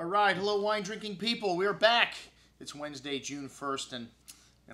All right, hello wine drinking people. We're back. It's Wednesday, June 1st, and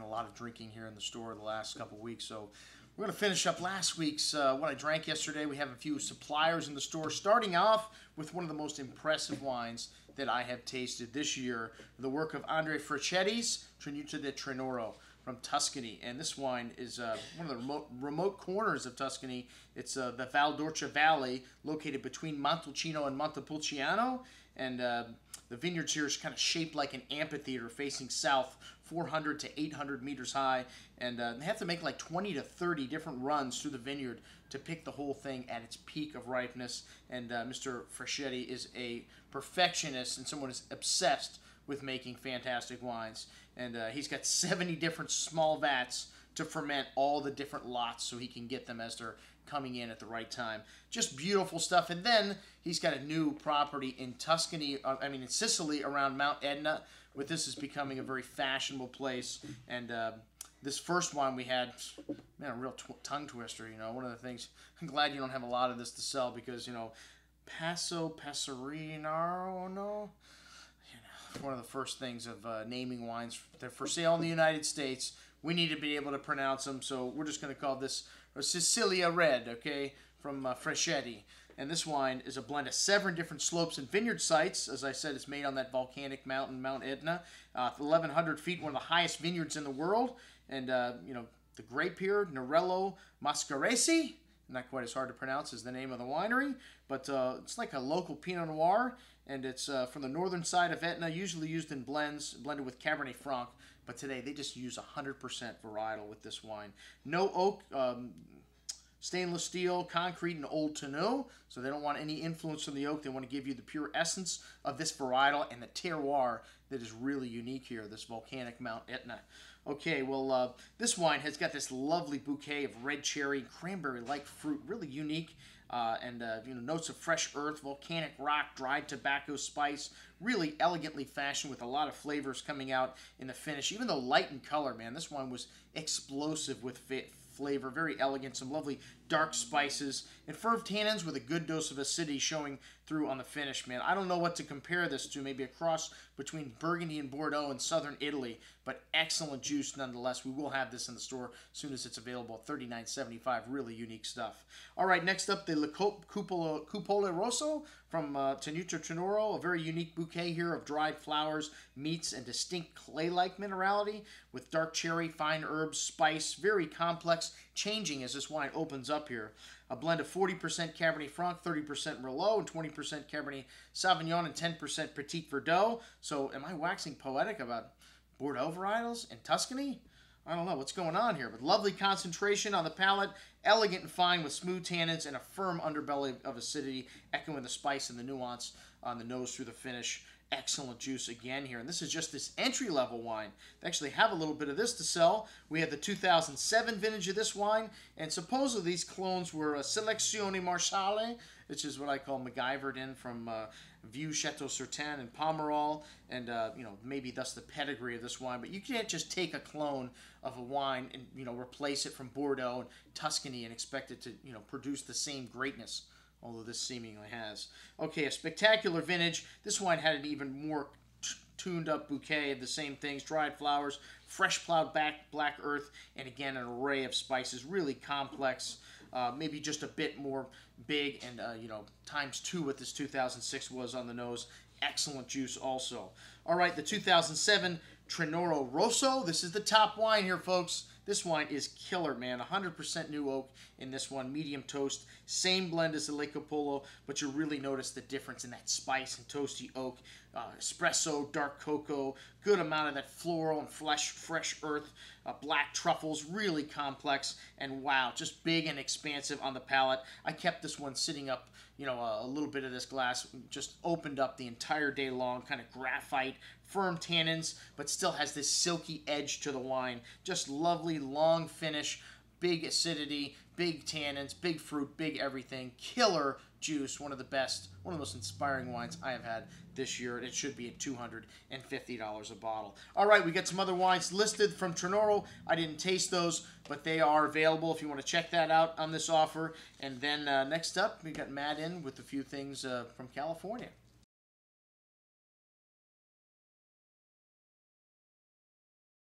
a lot of drinking here in the store the last couple weeks. So we're going to finish up last week's what I drank yesterday. We have a few suppliers in the store, starting off with one of the most impressive wines that I have tasted this year, the work of Andrea Franchetti's Tenuta di Trinoro from Tuscany. And this wine is one of the remote corners of Tuscany. It's the Valdorcia Valley, located between Montalcino and Montepuciano. And the vineyards here is kind of shaped like an amphitheater facing south, 400 to 800 meters high. And they have to make like 20 to 30 different runs through the vineyard to pick the whole thing at its peak of ripeness. And Mr. Franchetti is a perfectionist and someone who's obsessed with making fantastic wines. And he's got 70 different small vats to ferment all the different lots so he can get them as they're coming in at the right time. Just beautiful stuff. And then he's got a new property in Tuscany, in Sicily, around Mount Etna, where this is becoming a very fashionable place. And this first wine we had, man, a real tongue twister, you know, one of the things. I'm glad you don't have a lot of this to sell because, you know, Passerino, no? One of the first things of naming wines. They're for sale in the United States. We need to be able to pronounce them, so we're just going to call this Sicilia Red, okay, from Franchetti. And this wine is a blend of 7 different slopes and vineyard sites. As I said, it's made on that volcanic mountain, Mount Etna. 1,100 feet, one of the highest vineyards in the world. And, you know, the grape here, Nerello Mascarese. Not quite as hard to pronounce as the name of the winery, but it's like a local Pinot Noir, and it's from the northern side of Etna, usually used in blends, blended with Cabernet Franc, but today they just use 100% varietal with this wine. No oak, stainless steel, concrete, and old tonneau, so they don't want any influence from the oak. They want to give you the pure essence of this varietal and the terroir that is really unique here, this volcanic Mount Etna. Okay, well, this wine has got this lovely bouquet of red cherry, cranberry-like fruit, really unique, and you know, notes of fresh earth, volcanic rock, dried tobacco, spice, really elegantly fashioned with a lot of flavors coming out in the finish. Even though light in color, man, this wine was explosive with flavor, very elegant, some lovely dark spices, and firm tannins with a good dose of acidity showing through on the finish, man. I don't know what to compare this to, maybe a cross between Burgundy and Bordeaux in southern Italy, but excellent juice nonetheless. We will have this in the store as soon as it's available, $39.75, really unique stuff. All right, next up, the Cupole Rosso from Tenuta Trinoro, a very unique bouquet here of dried flowers, meats, and distinct clay-like minerality with dark cherry, fine herbs, spice, very complex, changing as this wine opens up here. A blend of 40% Cabernet Franc, 30% Merlot, and 20% Cabernet Sauvignon, and 10% Petit Verdot. So am I waxing poetic about Bordeaux varietals in Tuscany? I don't know what's going on here, but lovely concentration on the palate, elegant and fine with smooth tannins and a firm underbelly of acidity, echoing the spice and the nuance on the nose through the finish. Excellent juice again here. And this is just this entry-level wine. They actually have a little bit of this to sell. We have the 2007 vintage of this wine, and supposedly these clones were a Selezione Marciale, which is what I call MacGyvered in from Vieux Chateau Sarteano and Pomerol, and you know, maybe thus the pedigree of this wine. But you can't just take a clone of a wine and, you know, replace it from Bordeaux and Tuscany and expect it to, you know, produce the same greatness, although this seemingly has. Okay, a spectacular vintage. This wine had an even more tuned up bouquet of the same things, dried flowers, fresh plowed black earth, and again, an array of spices, really complex, maybe just a bit more big, and you know, ×2 what this 2006 was on the nose. Excellent juice also. All right, the 2007 Trinoro Rosso. This is the top wine here, folks. This wine is killer, man. 100% new oak in this one. Medium toast. Same blend as the Le Cupolo, but you really notice the difference in that spice and toasty oak. Espresso, dark cocoa, good amount of that floral and fresh earth. Black truffles, really complex. And wow, just big and expansive on the palate. I kept this one sitting up, you know, a little bit of this glass just opened up the entire day long, kind of graphite, firm tannins, but still has this silky edge to the wine. Just lovely, long finish, big acidity, big tannins, big fruit, big everything. Killer juice, one of the best, one of the most inspiring wines I have had this year, and it should be at $250 a bottle. All right, we got some other wines listed from Trinoro. I didn't taste those, but they are available if you want to check that out on this offer. And then next up, we got Matt in with a few things from California.